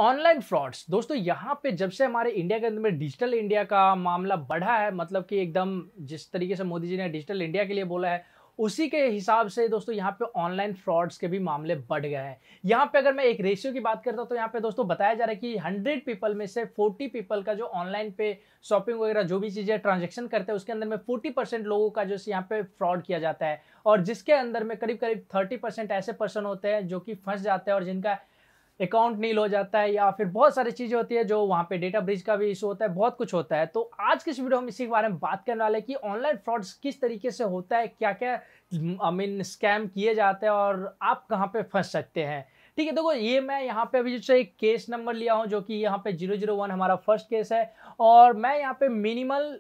Online frauds दोस्तों यहाँ पे जब से हमारे इंडिया के अंदर में डिजिटल इंडिया का मामला बढ़ा है, मतलब कि एकदम जिस तरीके से मोदी जी ने डिजिटल इंडिया के लिए बोला है, उसी के हिसाब से दोस्तों यहाँ पे ऑनलाइन फ्रॉड्स के भी मामले बढ़ गए हैं। यहाँ पे अगर मैं एक रेशियो की बात करता हूँ तो यहाँ पे दोस्तों बताया जा रहा है कि 100 पीपल में से 40 पीपल का जो ऑनलाइन पे शॉपिंग वगैरह जो भी चीजें ट्रांजेक्शन करते हैं उसके अंदर में 40% लोगों का जो यहाँ पे फ्रॉड किया जाता है, और जिसके अंदर में करीब करीब 30% ऐसे पर्सन होते हैं जो कि फंस जाते हैं और जिनका अकाउंट नील हो जाता है, या फिर बहुत सारी चीजें होती है जो वहां पे डेटा ब्रीच का भी इशू होता है, बहुत कुछ होता है। तो आज की इस वीडियो हम इसी के बारे में बात करने वाले हैं कि ऑनलाइन फ्रॉड्स किस तरीके से होता है, क्या क्या स्कैम किए जाते हैं और आप कहां पे फंस सकते हैं। ठीक है, देखो ये मैं यहाँ पे अभी जो एक केस नंबर लिया हूँ जो कि यहाँ पे 001 हमारा फर्स्ट केस है, और मैं यहाँ पे मिनिमल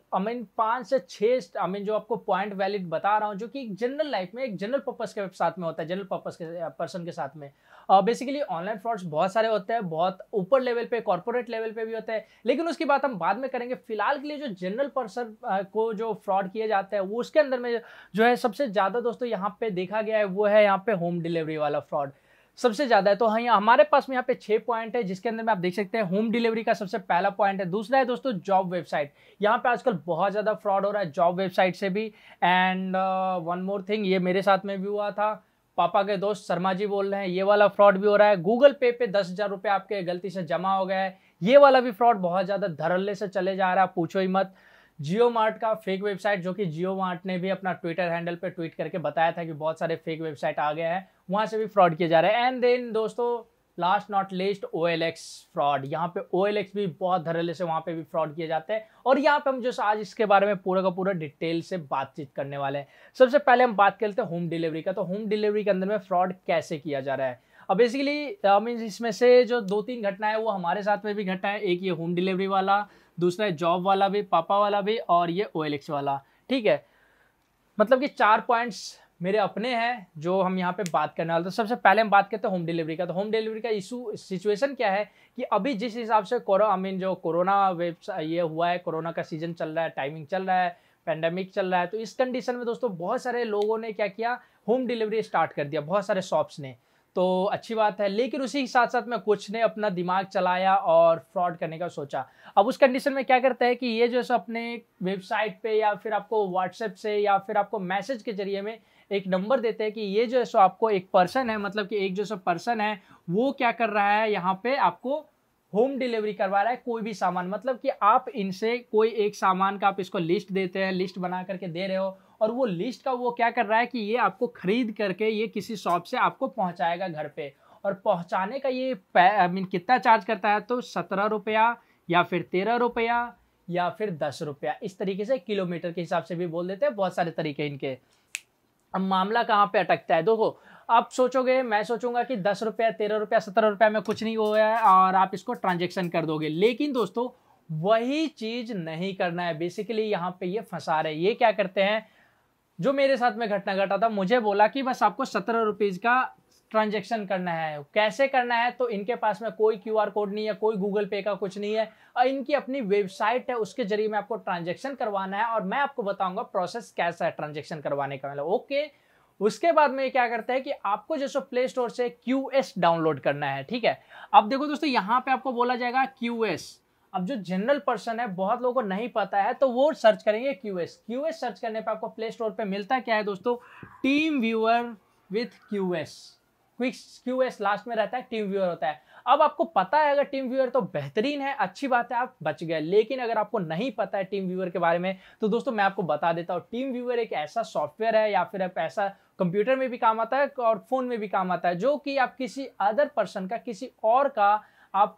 5 से 6 जो आपको पॉइंट वैलिड बता रहा हूँ जो कि जनरल लाइफ में एक जनरल पर्पस के साथ में होता है, जनरल पर्पस के पर्सन के साथ में। बेसिकली ऑनलाइन फ्रॉड्स बहुत सारे होते हैं, बहुत ऊपर लेवल पे कॉर्पोरेट लेवल पे भी होते हैं, लेकिन उसकी बात हम बाद में करेंगे। फिलहाल के लिए जो जनरल पर्सन को जो फ्रॉड किए जाते हैं वो उसके अंदर में जो है सबसे ज्यादा दोस्तों यहाँ पे देखा गया है वो है यहाँ पे होम डिलीवरी वाला फ्रॉड सबसे ज्यादा है। तो हाँ, हमारे पास में यहाँ पे 6 पॉइंट है जिसके अंदर में आप देख सकते हैं होम डिलीवरी का सबसे पहला पॉइंट है। दूसरा है दोस्तों जॉब वेबसाइट, यहाँ पे आजकल बहुत ज्यादा फ्रॉड हो रहा है जॉब वेबसाइट से भी। एंड वन मोर थिंग, ये मेरे साथ में भी हुआ था, पापा के दोस्त शर्मा जी बोल रहे हैं, ये वाला फ्रॉड भी हो रहा है। गूगल पे 10,000 रुपए आपके गलती से जमा हो गया है, ये वाला भी फ्रॉड बहुत ज्यादा धड़ल्ले से चले जा रहा है, पूछो ही मत। जियो मार्ट का फेक वेबसाइट, जो कि जियो मार्ट ने भी अपना ट्विटर हैंडल पे ट्वीट करके बताया था कि बहुत सारे फेक वेबसाइट आ गए हैं, वहां से भी फ्रॉड किए जा रहे हैं। एंड देन दोस्तों last not least OLX fraud, यहाँ पे OLX भी बहुत धड़ल्ले से वहां पे भी फ्रॉड किए जाते हैं, और यहाँ पे हम जो आज इसके बारे में पूरा का पूरा डिटेल से बातचीत करने वाले हैं। सबसे पहले हम बात करते हैं होम डिलीवरी का। तो होम डिलीवरी के अंदर में फ्रॉड कैसे किया जा रहा है। अब बेसिकली इसमें से जो 2-3 घटना है वो हमारे साथ में भी घटा है। एक ये होम डिलीवरी वाला, दूसरा है जॉब वाला भी, पापा वाला भी, और ये OLX वाला। ठीक है, मतलब कि 4 पॉइंट्स मेरे अपने हैं जो हम यहाँ पे बात करने वाले। तो सबसे पहले हम बात करते हैं होम डिलीवरी का। तो होम डिलीवरी का इशू सिचुएशन क्या है कि अभी जिस हिसाब से जो कोरोना ये हुआ है, कोरोना का सीजन चल रहा है, टाइमिंग चल रहा है, पेंडेमिक चल रहा है, तो इस कंडीशन में दोस्तों बहुत सारे लोगों ने क्या किया, होम डिलीवरी स्टार्ट कर दिया, बहुत सारे शॉप्स ने। तो अच्छी बात है, लेकिन उसी के साथ साथ में कुछ ने अपना दिमाग चलाया और फ्रॉड करने का सोचा। अब उस कंडीशन में क्या करता है कि ये जो है अपने वेबसाइट पे या फिर आपको व्हाट्सएप से या फिर आपको मैसेज के जरिए में एक नंबर देते हैं कि ये जो है सो आपको एक पर्सन है, मतलब कि एक जो सो पर्सन है वो क्या कर रहा है, यहाँ पे आपको होम डिलीवरी करवा रहा है कोई भी सामान। मतलब कि आप इनसे कोई एक सामान का आप इसको लिस्ट देते हैं, लिस्ट बना करके दे रहे हो, और वो लिस्ट का वो क्या कर रहा है कि ये आपको खरीद करके ये किसी शॉप से आपको पहुंचाएगा घर पे। और पहुंचाने का ये कितना चार्ज करता है, तो 17 रुपया या फिर 13 रुपया या फिर 10 रुपया, इस तरीके से किलोमीटर के हिसाब से भी बोल देते हैं, बहुत सारे तरीके इनके। अब मामला कहाँ पे अटकता है, देखो आप सोचोगे, मैं सोचूंगा कि 10 रुपया 13 रुपया 17 रुपया में कुछ नहीं हुआ है और आप इसको ट्रांजेक्शन कर दोगे, लेकिन दोस्तों वही चीज नहीं करना है। बेसिकली यहाँ पे ये फंसा रहे, ये क्या करते हैं, जो मेरे साथ में घटना घटा था, मुझे बोला कि बस आपको 17 रुपीज का ट्रांजेक्शन करना है। कैसे करना है, तो इनके पास में कोई QR कोड नहीं है, कोई गूगल पे का कुछ नहीं है, और इनकी अपनी वेबसाइट है, उसके जरिए में आपको ट्रांजेक्शन करवाना है, और मैं आपको बताऊंगा प्रोसेस कैसा है ट्रांजेक्शन करवाने का। मतलब ओके, उसके बाद में क्या करता है कि आपको जैसे प्ले स्टोर से QS डाउनलोड करना है। ठीक है, अब देखो दोस्तों यहाँ पे आपको बोला जाएगा QS। अब जो जनरल पर्सन है, बहुत लोगों को नहीं पता है, तो वो सर्च करेंगे QS सर्च करने पे आपको प्ले स्टोर पे मिलता क्या है दोस्तों, team viewer with QS, quick QS last में रहता है, टीम व्यूअर होता है। अब आपको पता है अगर टीम व्यूअर तो बेहतरीन है, अच्छी बात है, आप बच गए। लेकिन अगर आपको नहीं पता है टीम व्यूअर के बारे में, तो दोस्तों मैं आपको बता देता हूँ, टीम व्यूअर एक ऐसा सॉफ्टवेयर है या फिर ऐसा कंप्यूटर में भी काम आता है और फोन में भी काम आता है, जो कि आप किसी अदर पर्सन का, किसी और का आप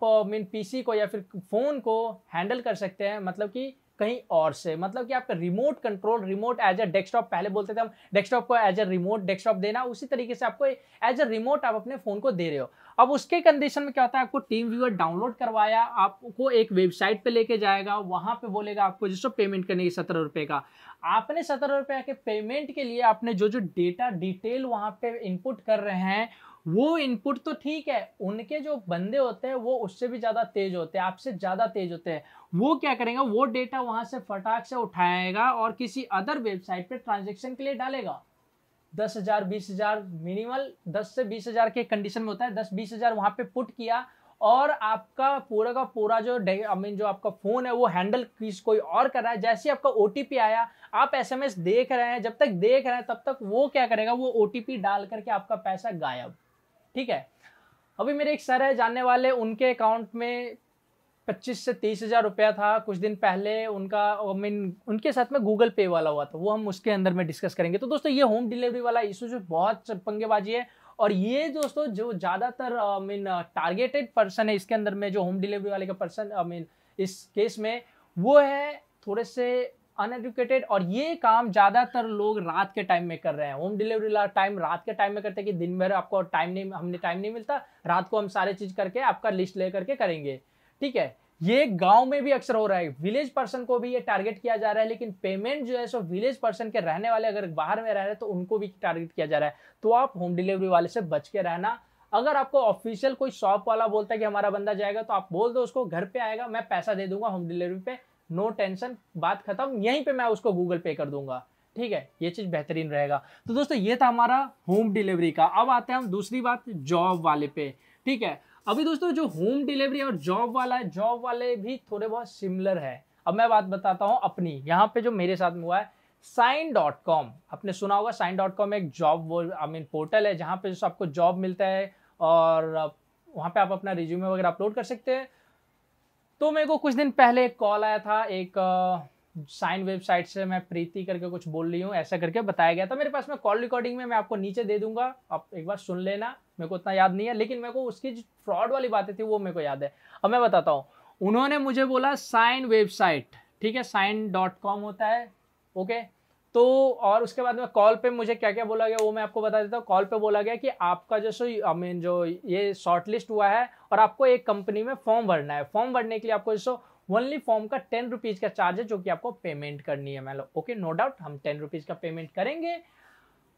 PC को या फिर फोन को हैंडल कर सकते हैं, मतलब कि कहीं और से, मतलब कि आपका remote control, remote as a desktop, पहले बोलते थे हम डेस्कटॉप को एज अ रिमोट डेस्कटॉप देना, उसी तरीके से आपको एज अ रिमोट आप अपने फोन को दे रहे हो। अब उसके कंडीशन में क्या होता है, आपको टीम व्यूअर डाउनलोड करवाया, आपको एक वेबसाइट पे लेके जाएगा, वहां पे बोलेगा आपको जिसको पेमेंट करने की 17 रुपए का। आपने 17 रुपए के पेमेंट के लिए आपने जो जो डेटा डिटेल वहां पे इनपुट कर रहे हैं, वो इनपुट तो ठीक है, उनके जो बंदे होते हैं वो उससे भी ज्यादा तेज होते हैं, आपसे ज्यादा तेज होते हैं। वो क्या करेंगे, वो डेटा वहां से फटाक से उठाएगा और किसी अदर वेबसाइट पे ट्रांजेक्शन के लिए डालेगा। 10,000 20,000 मिनिमल 10 से 20,000 के कंडीशन में होता है, 10-20,000 वहां पे पुट किया और आपका पूरा का पूरा जो जो आपका फोन है वो हैंडल किसी कोई और कर रहा है। जैसे ही आपका ओटीपी आया, आप एसएमएस देख रहे हैं, जब तक देख रहे हैं तब तक वो क्या करेगा, वो ओटीपी डाल करके आपका पैसा गायब। ठीक है। अभी मेरे एक सर है जानने वाले, उनके अकाउंट में 25 से 30 हजार रुपया था कुछ दिन पहले। उनका उनके साथ में गूगल पे वाला हुआ था, वो हम उसके अंदर में डिस्कस करेंगे। तो दोस्तों ये होम डिलीवरी वाला इशू जो बहुत पंगेबाजी है, और ये दोस्तों जो ज्यादातर टारगेटेड पर्सन है इसके अंदर में, जो होम डिलीवरी वाले का पर्सन इस केस में, वो है थोड़े से अनएडुकेटेड। और ये काम ज्यादातर लोग रात के टाइम में कर रहे हैं। होम डिलीवरी वाला टाइम रात के टाइम में करते हैं कि दिन भर आपको टाइम नहीं मिलता, रात को हम सारे चीज करके आपका लिस्ट ले करके करेंगे। ठीक है। ये गांव में भी अक्सर हो रहा है, विलेज पर्सन को भी ये टारगेट किया जा रहा है, लेकिन पेमेंट जो है सो विलेज पर्सन के रहने वाले अगर बाहर में रह रहे हैं तो उनको भी टारगेट किया जा रहा है। तो आप होम डिलीवरी वाले से बच के रहना। अगर आपको ऑफिशियल कोई शॉप वाला बोलता है कि हमारा बंदा जाएगा, तो आप बोल दो उसको घर पे आएगा, मैं पैसा दे दूंगा होम डिलीवरी पे, नो टेंशन, बात खत्म, यहीं पे मैं उसको गूगल पे कर दूंगा। ठीक है, ये चीज बेहतरीन रहेगा। तो दोस्तों ये था हमारा होम डिलीवरी का। अब आते हैं हम दूसरी बात, जॉब वाले पे। ठीक है। अभी दोस्तों जो होम डिलीवरी और जॉब वाला है, जॉब वाले भी थोड़े बहुत सिमिलर है। अब मैं बात बताता हूं अपनी, यहाँ पे जो मेरे साथ में हुआ है, sign.com, आपने सुना होगा। sign.com एक जॉब पोर्टल है जहाँ पे आपको जॉब मिलता है, और वहाँ पे आप अपना रिज्यूमे वगैरह अपलोड कर सकते हैं। तो मेरे को कुछ दिन पहले एक कॉल आया था, एक साइन वेबसाइट से, मैं प्रीति करके कुछ बोल रही हूँ, ऐसा करके बताया गया था मेरे पास में। कॉल रिकॉर्डिंग में मैं आपको नीचे दे दूंगा, आप एक बार सुन लेना। मेरे को उतना याद नहीं है, लेकिन मेरे को उसकी जो फ्रॉड वाली बातें थी वो मेरे को याद है। अब मैं बताता हूँ। उन्होंने मुझे बोला साइन वेबसाइट, ठीक है, sign.com होता है। ओके। तो और उसके बाद में कॉल पे मुझे क्या क्या बोला गया वो मैं आपको बता देता हूँ। कॉल पे बोला गया कि आपका जो ये शॉर्टलिस्ट हुआ है, और आपको एक कंपनी में फॉर्म भरना है। फॉर्म भरने के लिए आपको ओनली फॉर्म का 10 रुपीज का चार्ज है, जो कि आपको पेमेंट करनी है। मतलब ओके, नो डाउट, हम 10 रुपीज का पेमेंट करेंगे।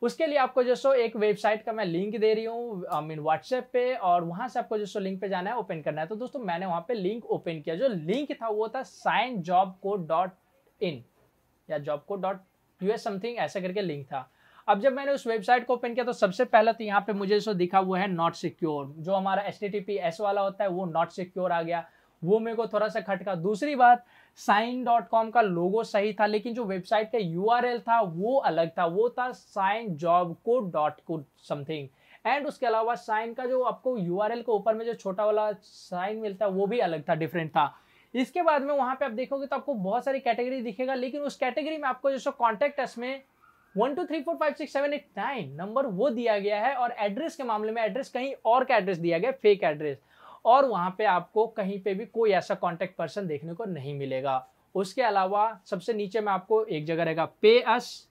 उसके लिए आपको एक वेबसाइट का मैं लिंक दे रही हूँ व्हाट्सएप पे, और वहां से आपको लिंक पे जाना है, ओपन करना है। तो दोस्तों मैंने वहां पे लिंक ओपन किया। जो लिंक था वो था signjobco.in या jobco.us समथिंग, ऐसा करके लिंक था। अब जब मैंने उस वेबसाइट को ओपन किया तो सबसे पहले तो यहाँ पे मुझे दिखा हुआ है नॉट सिक्योर। जो हमारा HTTPS वाला होता है वो नॉट सिक्योर आ गया, वो मेरे को थोड़ा सा खटका। दूसरी बात, sign.com का लोगो सही था, लेकिन जो वेबसाइट का URL था वो अलग था, वो था signjobco.co समथिंग। एंड उसके अलावा साइन का जो आपको URL के ऊपर में जो छोटा वाला साइन मिलता है वो भी अलग था, डिफरेंट था। इसके बाद में वहां पे आप देखोगे तो आपको बहुत सारी कैटेगरी दिखेगा, लेकिन उस कैटेगरी में आपको कॉन्टेक्ट अस में 1 2 3 4 5 6 7 8 9 नंबर वो दिया गया है, और एड्रेस के मामले में एड्रेस कहीं और का एड्रेस दिया गया, फेक एड्रेस। और वहां पे आपको कहीं पे भी कोई ऐसा कॉन्टेक्ट पर्सन देखने को नहीं मिलेगा। उसके अलावा सबसे नीचे में आपको एक जगह रहेगा पे अस,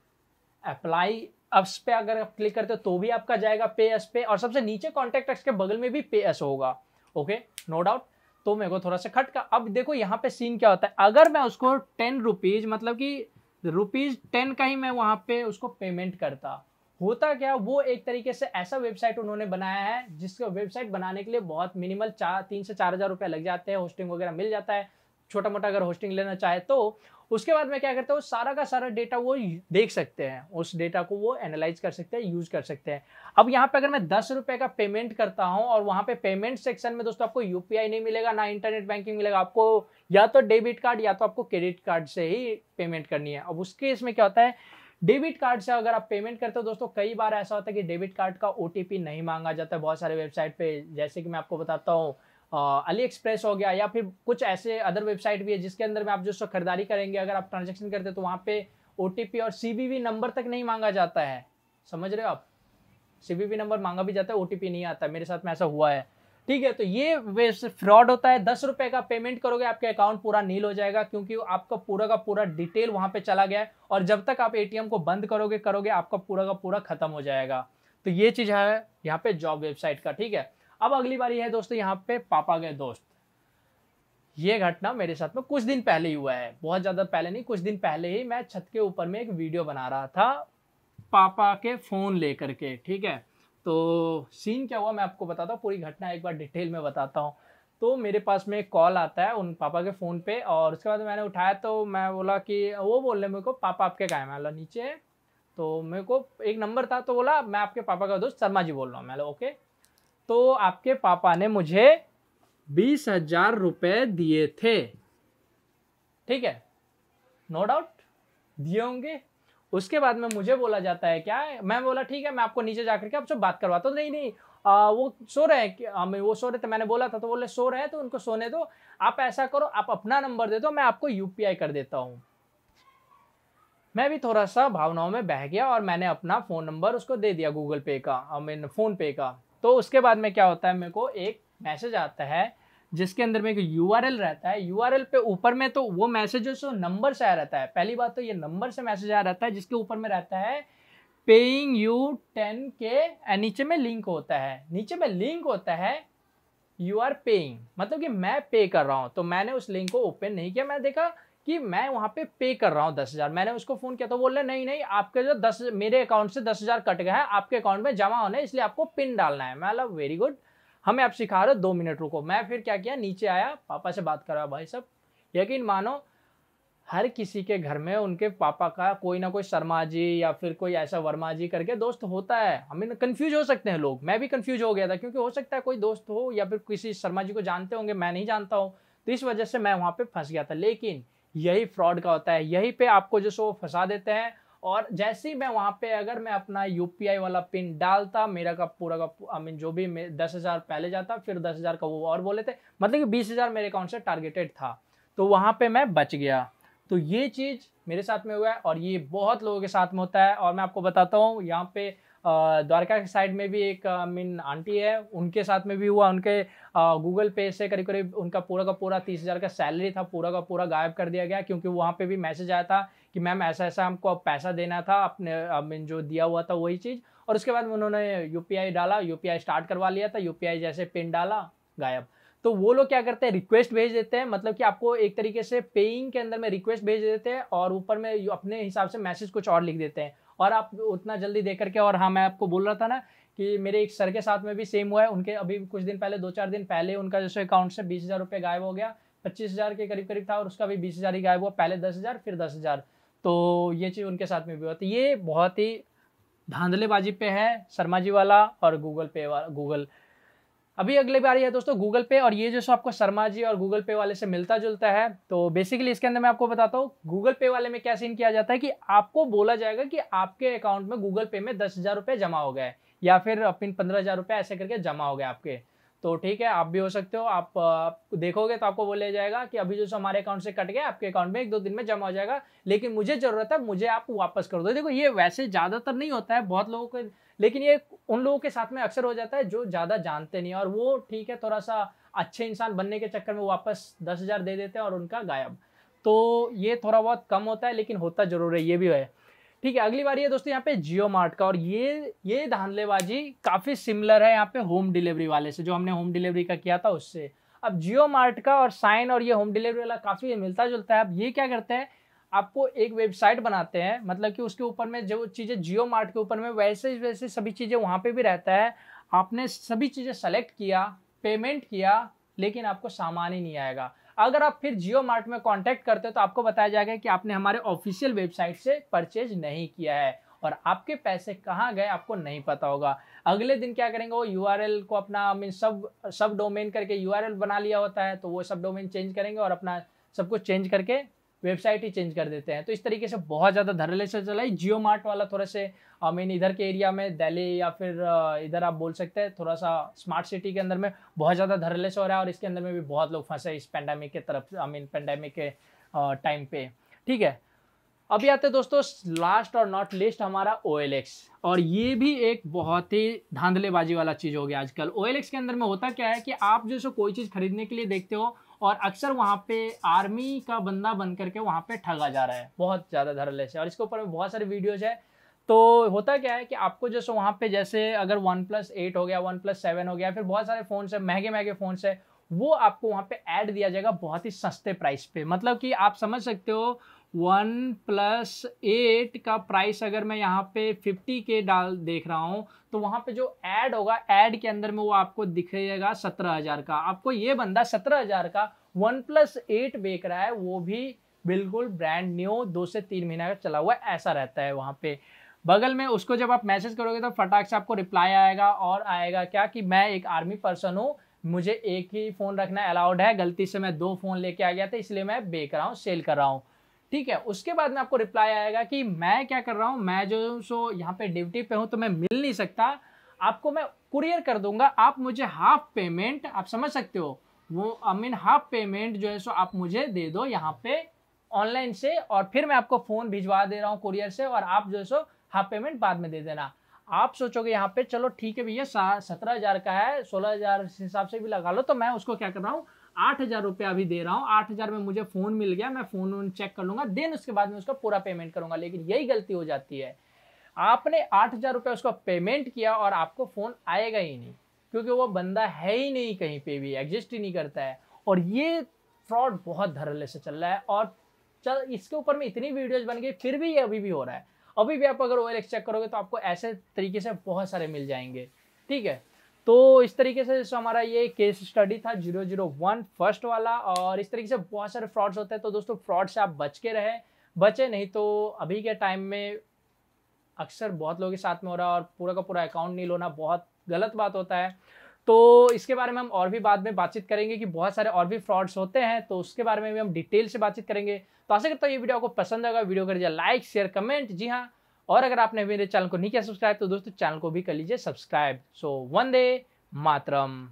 अप्लाई अस पे अगर आप क्लिक करते हो तो भी आपका जाएगा पे अस पे, और सबसे नीचे कॉन्टेक्ट अस के बगल में भी पे अस होगा। Okay, no doubt. तो मेरे को थोड़ा सा खटका। अब देखो यहाँ पे सीन क्या होता है, अगर मैं उसको 10 रुपीज, मतलब कि ₹10 का ही मैं वहां पे उसको पेमेंट करता, होता क्या, वो एक तरीके से ऐसा वेबसाइट उन्होंने बनाया है जिसको वेबसाइट बनाने के लिए बहुत मिनिमल 3 से 4 हजार रुपये लग जाते हैं। होस्टिंग वगैरह मिल जाता है, छोटा मोटा अगर होस्टिंग लेना चाहे तो। उसके बाद में क्या करते हैं, सारा का सारा डेटा वो देख सकते हैं, उस डेटा को वो एनालाइज कर सकते हैं, यूज कर सकते हैं। अब यहाँ पे अगर मैं 10 रुपए का पेमेंट करता हूँ, और वहां पे पेमेंट सेक्शन में दोस्तों आपको UPI नहीं मिलेगा, ना इंटरनेट बैंकिंग मिलेगा, आपको या तो डेबिट कार्ड या तो आपको क्रेडिट कार्ड से ही पेमेंट करनी है। अब उसके इसमें क्या होता है, डेबिट कार्ड से अगर आप पेमेंट करते हो दोस्तों, कई बार ऐसा होता है कि डेबिट कार्ड का OTP नहीं मांगा जाता है बहुत सारे वेबसाइट पे। जैसे कि मैं आपको बताता हूँ, अली एक्सप्रेस हो गया, या फिर कुछ ऐसे अदर वेबसाइट भी है जिसके अंदर में आप जो खरीदारी करेंगे, अगर आप ट्रांजेक्शन करते हैं तो वहाँ पे OTP और CVV नंबर तक नहीं मांगा जाता है। समझ रहे हो आप, CVV नंबर मांगा भी जाता है, OTP नहीं आता है। मेरे साथ में ऐसा हुआ है। ठीक है, तो ये फ्रॉड होता है। 10 रुपए का पेमेंट करोगे, आपके अकाउंट पूरा नील हो जाएगा, क्योंकि आपका पूरा का पूरा डिटेल वहां पे चला गया है, और जब तक आप ATM को बंद करोगे आपका पूरा का पूरा खत्म हो जाएगा। तो ये चीज है यहाँ पे जॉब वेबसाइट का। ठीक है। अब अगली बारी है दोस्तों यहाँ पे पापा गए दोस्त। ये घटना मेरे साथ में कुछ दिन पहले ही हुआ है, बहुत ज्यादा पहले नहीं, कुछ दिन पहले ही। मैं छत के ऊपर में एक वीडियो बना रहा था पापा के फोन लेकर के। ठीक है। तो सीन क्या हुआ मैं आपको बताता हूँ, पूरी घटना एक बार डिटेल में बताता हूँ। तो मेरे पास में एक कॉल आता है उन पापा के फ़ोन पे, और उसके बाद मैंने उठाया तो मैं बोला कि वो बोल रहे मेरे को, पापा आपके कहाँ हैं? मैं बोला नीचे है। तो मेरे को एक नंबर था, तो बोला मैं आपके पापा का दोस्त शर्मा जी बोल रहा हूँ। मैं बोला ओके। तो आपके पापा ने मुझे 20,000 रुपए दिए थे, ठीक है, नो डाउट दिए होंगे। उसके बाद में मुझे बोला जाता है क्या, मैं बोला ठीक है मैं आपको नीचे जाकर के आपसे बात करवाता हूँ। नहीं नहीं वो सो रहे हैं, वो सो रहे थे, मैंने बोला था तो बोले सो रहे हैं तो उनको सोने दो, आप ऐसा करो आप अपना नंबर दे दो मैं आपको यूपीआई कर देता हूँ। मैं भी थोड़ा सा भावनाओं में बह गया और मैंने अपना फ़ोन नंबर उसको दे दिया गूगल पे का, फ़ोन पे का। तो उसके बाद में क्या होता है, मेरे को एक मैसेज आता है जिसके अंदर में एक यूआरएल रहता है। यूआरएल पे ऊपर में तो वो मैसेज जो नंबर से आया रहता है, पहली बात तो ये नंबर से मैसेज आया रहता है जिसके ऊपर में रहता है पेइंग यू 10K, नीचे में लिंक होता है, नीचे में लिंक होता है यू आर पेइंग, मतलब कि मैं पे कर रहा हूँ। तो मैंने उस लिंक को ओपन नहीं किया, मैंने देखा कि मैं वहां पे कर रहा हूँ 10,000। मैंने उसको फोन किया तो बोल रहे नहीं नहीं आपके जो 10 मेरे अकाउंट से 10,000 कट गया है, आपके अकाउंट में जमा होने इसलिए आपको पिन डालना है। मैं बोला वेरी गुड, हमें आप सिखा रहे हो, 2 मिनट रुको। मैं फिर क्या किया, नीचे आया, पापा से बात करा। भाई साहब यकीन मानो हर किसी के घर में उनके पापा का कोई ना कोई शर्मा जी या फिर कोई ऐसा वर्मा जी करके दोस्त होता है। हमें कंफ्यूज हो सकते हैं लोग, मैं भी कंफ्यूज हो गया था क्योंकि हो सकता है कोई दोस्त हो या फिर किसी शर्मा जी को जानते होंगे, मैं नहीं जानता हूँ, तो इस वजह से मैं वहां पे फंस गया था। लेकिन यही फ्रॉड का होता है, यही पे आपको जो सो फंसा देते हैं। और जैसे ही मैं वहां पे अगर मैं अपना यूपीआई वाला पिन डालता, मेरा का पूरा का जो भी 10,000 पहले जाता, फिर 10,000 का वो और बोले थे, मतलब कि 20,000 मेरे अकाउंट से टारगेटेड था। तो वहां पे मैं बच गया। तो ये चीज़ मेरे साथ में हुआ है और ये बहुत लोगों के साथ में होता है। और मैं आपको बताता हूँ यहाँ पे द्वारका के साइड में भी एक आंटी है, उनके साथ में भी हुआ। उनके गूगल पे से करीब करीब उनका पूरा का पूरा 30,000 का सैलरी था, पूरा का पूरा गायब कर दिया गया क्योंकि वहाँ पे भी मैसेज आया था कि मैम ऐसा ऐसा हमको पैसा देना था, अपने जो दिया हुआ था वही चीज़। और उसके बाद उन्होंने यूपीआई डाला, यूपीआई स्टार्ट करवा लिया था, यूपीआई जैसे पिन डाला गायब। तो वो लोग क्या करते हैं, रिक्वेस्ट भेज देते हैं, मतलब कि आपको एक तरीके से पेइंग के अंदर में रिक्वेस्ट भेज देते हैं और ऊपर में अपने हिसाब से मैसेज कुछ और लिख देते हैं और आप उतना जल्दी दे करके। और हाँ, मैं आपको बोल रहा था ना कि मेरे एक सर के साथ में भी सेम हुआ है। उनके अभी कुछ दिन पहले 2-4 दिन पहले उनका जैसे अकाउंट से 20,000 रुपये गायब हो गया। 25,000 के करीब करीब था और उसका भी 20,000 ही गायब हुआ, पहले 10,000 फिर 10,000। तो ये चीज़ उनके साथ में भी हुआ। तो ये बहुत ही धांधलेबाजी पे है शर्मा जी वाला और गूगल पे वाला। गूगल अभी अगले बार है दोस्तों गूगल पे, और ये जो आपको शर्मा जी और गूगल पे वाले से मिलता जुलता है। तो बेसिकली इसके अंदर मैं आपको बताता हूँ गूगल पे वाले में क्या सीन किया जाता है कि आपको बोला जाएगा कि आपके अकाउंट में गूगल पे में 10,000 रुपये जमा हो गए या फिर अपने 15,000 रुपये ऐसे करके जमा हो गए आपके। तो ठीक है, आप भी हो सकते हो, आप देखोगे तो आपको बोला जाएगा कि अभी जो हमारे अकाउंट से कट गया आपके अकाउंट में 1-2 दिन में जमा हो जाएगा, लेकिन मुझे जरूरत है, मुझे आप वापस कर दो। देखो ये वैसे ज्यादातर नहीं होता है, बहुत लोगों को, लेकिन ये उन लोगों के साथ में अक्सर हो जाता है जो ज़्यादा जानते नहीं, और वो ठीक है थोड़ा सा अच्छे इंसान बनने के चक्कर में वापस 10,000 दे देते हैं और उनका गायब। तो ये थोड़ा बहुत कम होता है लेकिन होता जरूर है, ये भी है। ठीक है, अगली बार ये दोस्तों यहाँ पे जियो मार्ट का, और ये धांधलेबाजी काफ़ी सिमिलर है यहाँ पे होम डिलीवरी वाले से, जो हमने होम डिलीवरी का किया था उससे। अब जियो मार्ट का और साइन और ये होम डिलीवरी वाला काफ़ी मिलता जुलता है। अब ये क्या करते हैं, आपको एक वेबसाइट बनाते हैं, मतलब कि उसके ऊपर में जो चीज़ें जियो मार्ट के ऊपर में वैसे वैसे सभी चीज़ें वहाँ पे भी रहता है। आपने सभी चीज़ें सेलेक्ट किया, पेमेंट किया, लेकिन आपको सामान ही नहीं आएगा। अगर आप फिर जियो मार्ट में कांटेक्ट करते हो तो आपको बताया जाएगा कि आपने हमारे ऑफिशियल वेबसाइट से परचेज नहीं किया है और आपके पैसे कहाँ गए आपको नहीं पता होगा। अगले दिन क्या करेंगे, वो यूआरएल को अपना मीन सब डोमेन करके यूआरएल बना लिया होता है, तो वो सब डोमेन चेंज करेंगे और अपना सब कुछ चेंज करके वेबसाइट ही चेंज कर देते हैं। तो इस तरीके से बहुत ज़्यादा धड़ल्ले से चला ही जियो मार्ट वाला। थोड़ा से मीन इधर के एरिया में दिल्ली या फिर इधर आप बोल सकते हैं थोड़ा सा स्मार्ट सिटी के अंदर में बहुत ज़्यादा धड़ल्ले से हो रहा है, और इसके अंदर में भी बहुत लोग फंसे इस पेंडेमिक के तरफ, पेंडेमिक के टाइम पे। ठीक है, अभी आते हैं दोस्तों लास्ट और नॉट लिस्ट हमारा OLX, और ये भी एक बहुत ही धांधलेबाजी वाला चीज़ हो गया आजकल। OLX के अंदर में होता क्या है कि आप जैसे कोई चीज़ खरीदने के लिए देखते हो और अक्सर वहाँ पे आर्मी का बंदा बन करके वहाँ पे ठगा जा रहा है बहुत ज़्यादा धड़ल्ले से, और इसके ऊपर में बहुत सारे वीडियोज है। तो होता क्या है कि आपको जैसे वहाँ पे जैसे अगर OnePlus 8 हो गया, OnePlus 7 हो गया, फिर बहुत सारे फ़ोन्स है, महंगे महंगे फ़ोन्स है, वो आपको वहाँ पे ऐड दिया जाएगा बहुत ही सस्ते प्राइस पे। मतलब कि आप समझ सकते हो OnePlus 8 का प्राइस अगर मैं यहाँ पे 50K देख रहा हूँ, तो वहाँ पे जो ऐड होगा, ऐड के अंदर में वो आपको दिखेगा 17,000 का। आपको ये बंदा 17,000 का OnePlus 8 बेच रहा है, वो भी बिल्कुल ब्रांड न्यू 2 से 3 महीना का चला हुआ, ऐसा रहता है वहाँ पे। बगल में उसको जब आप मैसेज करोगे तो फटाक से आपको रिप्लाई आएगा, और आएगा क्या कि मैं एक आर्मी पर्सन हूँ, मुझे एक ही फ़ोन रखना अलाउड है, गलती से मैं 2 फ़ोन लेके आ गया था इसलिए मैं बेच रहा हूँ, सेल कर रहा हूँ। ठीक है, उसके बाद में आपको रिप्लाई आएगा कि मैं क्या कर रहा हूँ, मैं जो सो यहाँ पे ड्यूटी पे हूँ तो मैं मिल नहीं सकता, आपको मैं कुरियर कर दूंगा, आप मुझे हाफ पेमेंट, आप समझ सकते हो, वो आई मीन हाफ पेमेंट जो है सो आप मुझे दे दो यहाँ पे ऑनलाइन से, और फिर मैं आपको फ़ोन भिजवा दे रहा हूँ कुरियर से, और आप जो है सो हाफ पेमेंट बाद में दे देना। आप सोचोगे यहाँ पे चलो ठीक है भैया 17,000 का है, 16,000 हिसाब से भी लगा लो, तो मैं उसको क्या कर रहा हूँ 8,000 रुपया अभी दे रहा हूँ, 8,000 में मुझे फ़ोन मिल गया, मैं फ़ोन चेक कर लूंगा, देन उसके बाद में उसका पूरा पेमेंट करूंगा। लेकिन यही गलती हो जाती है, आपने 8,000 रुपया उसको पेमेंट किया और आपको फ़ोन आएगा ही नहीं, क्योंकि वो बंदा है ही नहीं, कहीं पे भी एग्जिस्ट ही नहीं करता है। और ये फ्रॉड बहुत धड़ल्ले से चल रहा है, और चल इसके ऊपर में इतनी वीडियोज बन गई, फिर भी ये अभी भी हो रहा है। अभी भी आप अगर OLX चेक करोगे तो आपको ऐसे तरीके से बहुत सारे मिल जाएंगे। ठीक है, तो इस तरीके से हमारा ये केस स्टडी था 001 फर्स्ट वाला, और इस तरीके से बहुत सारे फ्रॉड्स होते हैं। तो दोस्तों फ्रॉड से आप बच के रहे, बचे नहीं तो अभी के टाइम में अक्सर बहुत लोगों के साथ में हो रहा है, और पूरा का पूरा अकाउंट नहीं होना बहुत गलत बात होता है। तो इसके बारे में हम और भी बाद में बातचीत करेंगे कि बहुत सारे और भी फ्रॉड्स होते हैं, तो उसके बारे में भी हम डिटेल से बातचीत करेंगे। तो आशा करता हूँ ये वीडियो आपको पसंद आएगा, वीडियो कर दीजिए लाइक शेयर कमेंट। जी हाँ, और अगर आपने मेरे चैनल को नहीं किया सब्सक्राइब तो दोस्तों चैनल को भी कर लीजिए सब्सक्राइब। सो वंदे मातरम।